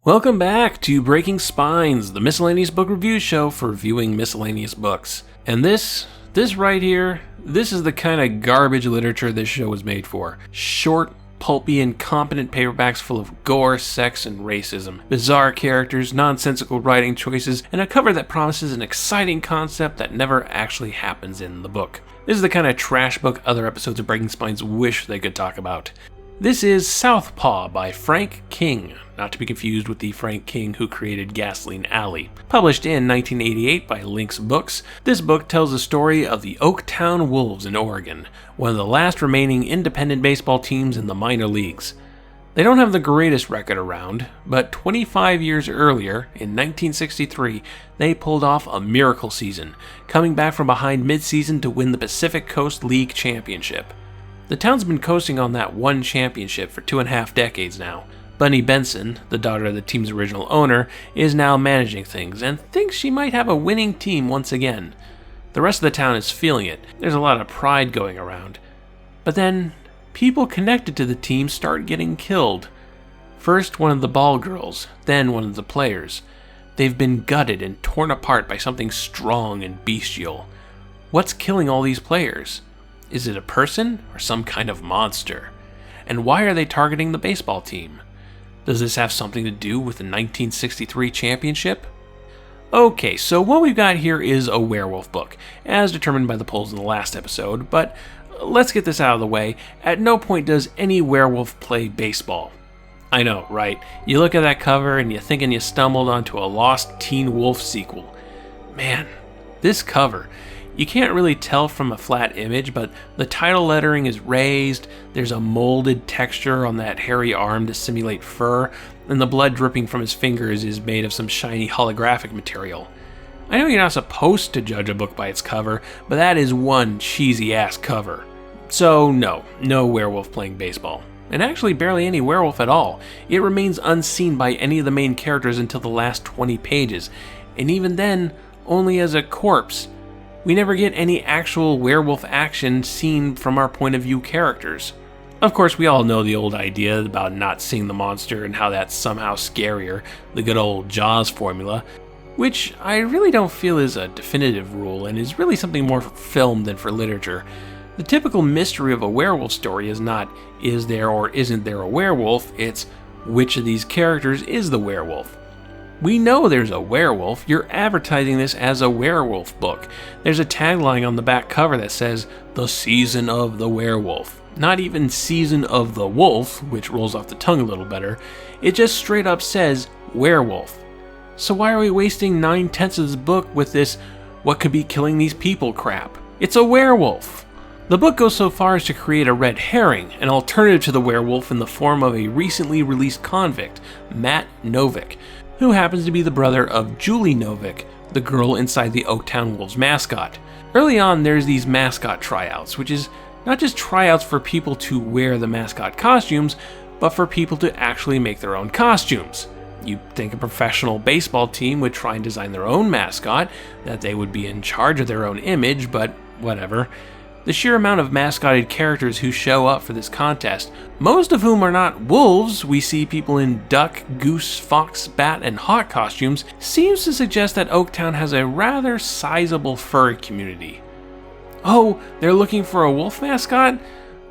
Welcome back to Breaking Spines, the miscellaneous book review show for viewing miscellaneous books. And this right here, this is the kind of garbage literature this show was made for. Short, pulpy, incompetent paperbacks full of gore, sex, and racism. Bizarre characters, nonsensical writing choices, and a cover that promises an exciting concept that never actually happens in the book. This is the kind of trash book other episodes of Breaking Spines wish they could talk about. This is Southpaw by Frank King, not to be confused with the Frank King who created Gasoline Alley. Published in 1988 by Lynx Books, this book tells the story of the Oaktown Wolves in Oregon, one of the last remaining independent baseball teams in the minor leagues. They don't have the greatest record around, but 25 years earlier, in 1963, they pulled off a miracle season, coming back from behind midseason to win the Pacific Coast League Championship. The town's been coasting on that one championship for 2.5 decades now. Bunny Benson, the daughter of the team's original owner, is now managing things and thinks she might have a winning team once again. The rest of the town is feeling it. There's a lot of pride going around. But then, people connected to the team start getting killed. First one of the ball girls, then one of the players. They've been gutted and torn apart by something strong and bestial. What's killing all these players? Is it a person or some kind of monster? And why are they targeting the baseball team? Does this have something to do with the 1963 championship? Okay, so what we've got here is a werewolf book, as determined by the polls in the last episode, but let's get this out of the way. At no point does any werewolf play baseball. I know, right? You look at that cover and you're thinking you stumbled onto a Lost Teen Wolf sequel. Man, this cover... You can't really tell from a flat image, but the title lettering is raised, there's a molded texture on that hairy arm to simulate fur, and the blood dripping from his fingers is made of some shiny holographic material. I know you're not supposed to judge a book by its cover, but that is one cheesy-ass cover. So no werewolf playing baseball. And actually barely any werewolf at all. It remains unseen by any of the main characters until the last 20 pages, and even then, only as a corpse. We never get any actual werewolf action seen from our point of view characters. Of course, we all know the old idea about not seeing the monster and how that's somehow scarier, the good old Jaws formula, which I really don't feel is a definitive rule and is really something more for film than for literature. The typical mystery of a werewolf story is not, is there or isn't there a werewolf, it's which of these characters is the werewolf. We know there's a werewolf. You're advertising this as a werewolf book. There's a tagline on the back cover that says, "The Season of the Werewolf." Not even Season of the Wolf, which rolls off the tongue a little better. It just straight up says werewolf. So why are we wasting 9/10 of this book with this what could be killing these people crap? It's a werewolf. The book goes so far as to create a red herring, an alternative to the werewolf in the form of a recently released convict, Matt Novick, who happens to be the brother of Julie Novick, the girl inside the Oaktown Wolves mascot. Early on, there's these mascot tryouts, which is not just tryouts for people to wear the mascot costumes, but for people to actually make their own costumes. You'd think a professional baseball team would try and design their own mascot, that they would be in charge of their own image, but whatever. The sheer amount of mascotted characters who show up for this contest, most of whom are not wolves, we see people in duck, goose, fox, bat, and hawk costumes, seems to suggest that Oaktown has a rather sizable furry community. Oh, they're looking for a wolf mascot?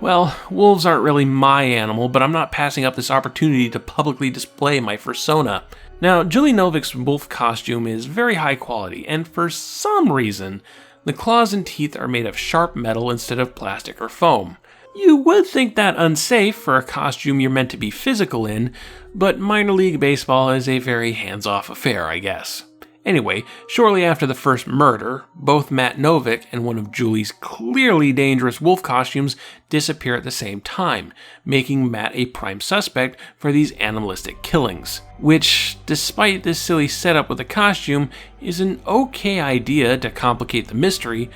Well, wolves aren't really my animal, but I'm not passing up this opportunity to publicly display my fursona. Now, Julie Novick's wolf costume is very high quality, and for some reason, the claws and teeth are made of sharp metal instead of plastic or foam. You would think that unsafe for a costume you're meant to be physical in, but minor league baseball is a very hands-off affair, I guess. Anyway, shortly after the first murder, both Matt Novick and one of Julie's clearly dangerous wolf costumes disappear at the same time, making Matt a prime suspect for these animalistic killings. Which, despite this silly setup with the costume, is an okay idea to complicate the mystery,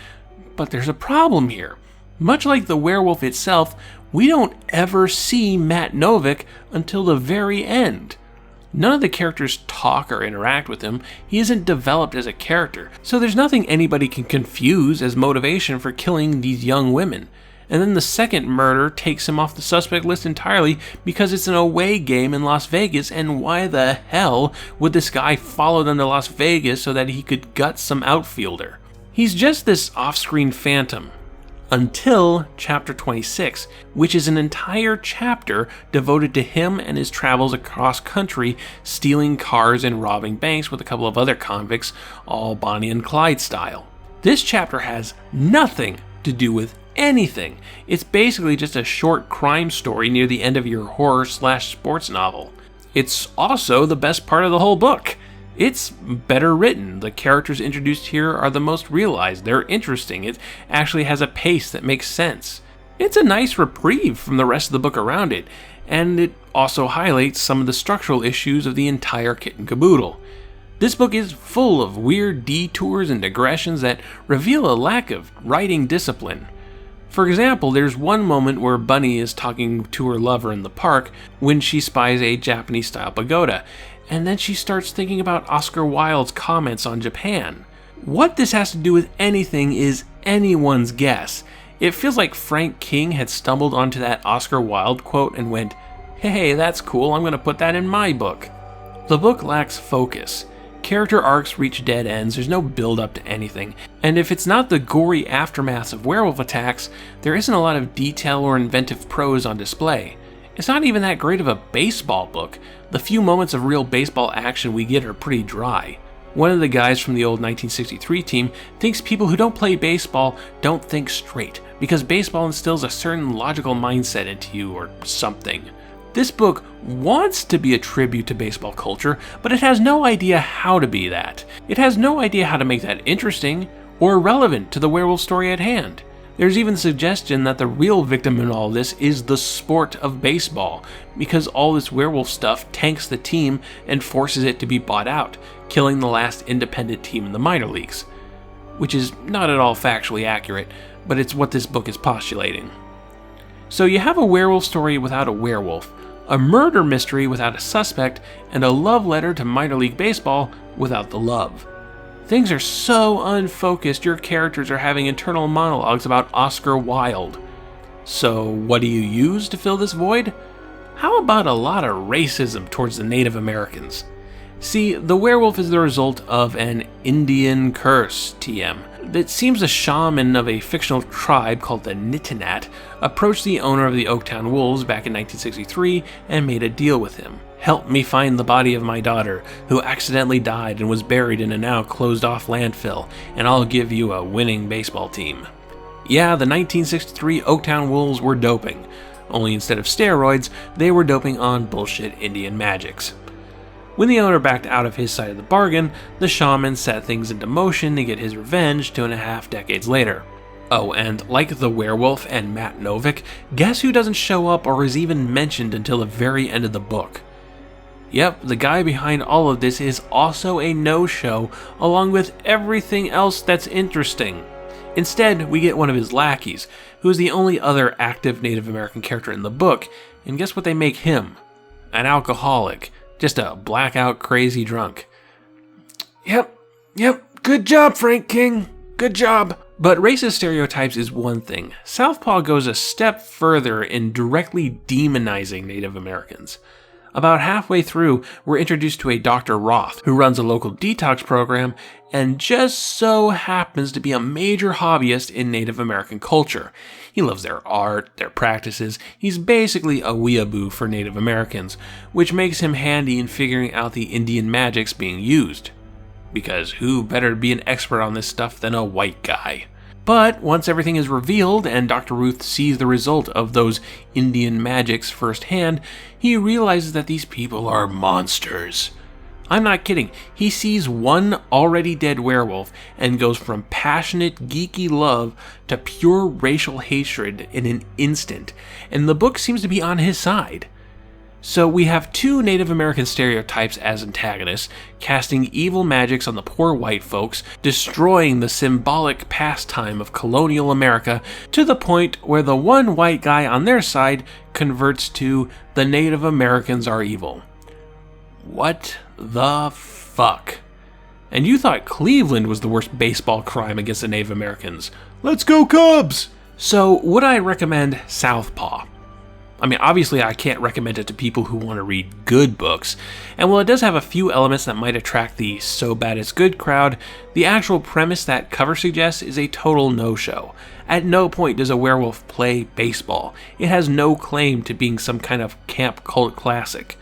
but there's a problem here. Much like the werewolf itself, we don't ever see Matt Novick until the very end. None of the characters talk or interact with him. He isn't developed as a character, so there's nothing anybody can confuse as motivation for killing these young women. And then the second murder takes him off the suspect list entirely because it's an away game in Las Vegas, and why the hell would this guy follow them to Las Vegas so that he could gut some outfielder? He's just this off-screen phantom. Until chapter 26, which is an entire chapter devoted to him and his travels across country, stealing cars and robbing banks with a couple of other convicts, all Bonnie and Clyde style. This chapter has nothing to do with anything. It's basically just a short crime story near the end of your horror/sports novel. It's also the best part of the whole book. It's better written. The characters introduced here are the most realized. They're interesting. It actually has a pace that makes sense. It's a nice reprieve from the rest of the book around it, and it also highlights some of the structural issues of the entire kit and caboodle. This book is full of weird detours and digressions that reveal a lack of writing discipline. For example, there's one moment where Bunny is talking to her lover in the park when she spies a Japanese-style pagoda, and then she starts thinking about Oscar Wilde's comments on Japan. What this has to do with anything is anyone's guess. It feels like Frank King had stumbled onto that Oscar Wilde quote and went, "Hey, that's cool, I'm going to put that in my book." The book lacks focus. Character arcs reach dead ends, there's no build up to anything, and if it's not the gory aftermaths of werewolf attacks, there isn't a lot of detail or inventive prose on display. It's not even that great of a baseball book. The few moments of real baseball action we get are pretty dry. One of the guys from the old 1963 team thinks people who don't play baseball don't think straight, because baseball instills a certain logical mindset into you or something. This book wants to be a tribute to baseball culture, but it has no idea how to be that. It has no idea how to make that interesting or relevant to the werewolf story at hand. There's even suggestion that the real victim in all this is the sport of baseball, because all this werewolf stuff tanks the team and forces it to be bought out, killing the last independent team in the minor leagues. Which is not at all factually accurate, but it's what this book is postulating. So you have a werewolf story without a werewolf, a murder mystery without a suspect, and a love letter to minor league baseball without the love. Things are so unfocused, your characters are having internal monologues about Oscar Wilde. So what do you use to fill this void? How about a lot of racism towards the Native Americans? See, the werewolf is the result of an Indian curse, TM. It seems a shaman of a fictional tribe called the Nitinat approached the owner of the Oaktown Wolves back in 1963 and made a deal with him. "Help me find the body of my daughter, who accidentally died and was buried in a now closed-off landfill, and I'll give you a winning baseball team." Yeah, the 1963 Oaktown Wolves were doping, only instead of steroids, they were doping on bullshit Indian magics. When the owner backed out of his side of the bargain, the shaman set things into motion to get his revenge 2.5 decades later. Oh, and like the werewolf and Matt Novick, guess who doesn't show up or is even mentioned until the very end of the book? Yep, the guy behind all of this is also a no-show, along with everything else that's interesting. Instead, we get one of his lackeys, who is the only other active Native American character in the book, and guess what they make him? An alcoholic. Just a blackout crazy drunk. Yep, good job, Frank King. Good job. But racist stereotypes is one thing. Southpaw goes a step further in directly demonizing Native Americans. About halfway through, we're introduced to a Dr. Roth, who runs a local detox program and just so happens to be a major hobbyist in Native American culture. He loves their art, their practices. He's basically a weeaboo for Native Americans, which makes him handy in figuring out the Indian magics being used. Because who better to be an expert on this stuff than a white guy? But once everything is revealed and Dr. Ruth sees the result of those Indian magics firsthand, he realizes that these people are monsters. I'm not kidding. He sees one already dead werewolf and goes from passionate, geeky love to pure racial hatred in an instant, and the book seems to be on his side. So we have two Native American stereotypes as antagonists, casting evil magics on the poor white folks, destroying the symbolic pastime of colonial America to the point where the one white guy on their side converts to the Native Americans are evil. What the fuck? And you thought Cleveland was the worst baseball crime against the Native Americans. Let's go Cubs! So, would I recommend Southpaw? I mean, obviously I can't recommend it to people who want to read good books, and while it does have a few elements that might attract the so bad it's good crowd, the actual premise that cover suggests is a total no-show. At no point does a werewolf play baseball. It has no claim to being some kind of camp cult classic.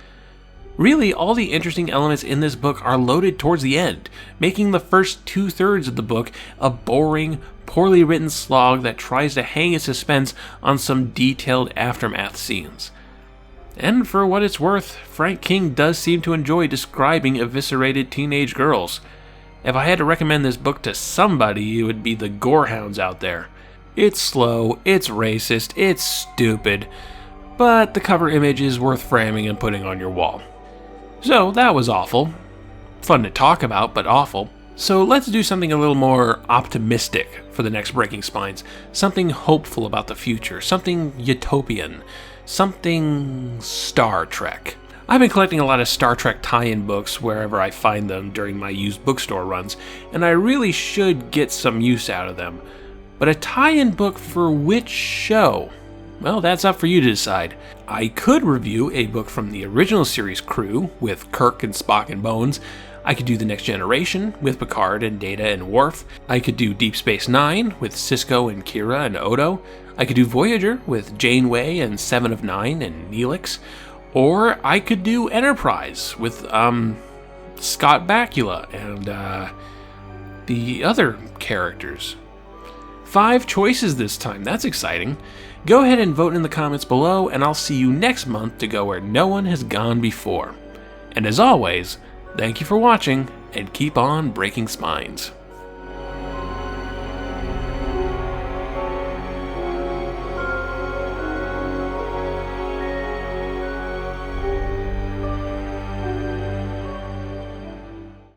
Really, all the interesting elements in this book are loaded towards the end, making the first 2/3 of the book a boring, poorly written slog that tries to hang its suspense on some detailed aftermath scenes. And for what it's worth, Frank King does seem to enjoy describing eviscerated teenage girls. If I had to recommend this book to somebody, it would be the gorehounds out there. It's slow, it's racist, it's stupid, but the cover image is worth framing and putting on your wall. So that was awful. Fun to talk about, but awful. So let's do something a little more optimistic for the next Breaking Spines. Something hopeful about the future, something utopian, something Star Trek. I've been collecting a lot of Star Trek tie-in books wherever I find them during my used bookstore runs, and I really should get some use out of them. But a tie-in book for which show? Well, that's up for you to decide. I could review a book from the original series crew with Kirk and Spock and Bones. I could do The Next Generation with Picard and Data and Worf. I could do Deep Space Nine with Sisko and Kira and Odo. I could do Voyager with Janeway and Seven of Nine and Neelix. Or I could do Enterprise with Scott Bakula and the other characters. 5 choices this time, that's exciting. Go ahead and vote in the comments below, and I'll see you next month to go where no one has gone before. And as always, thank you for watching, and keep on breaking spines.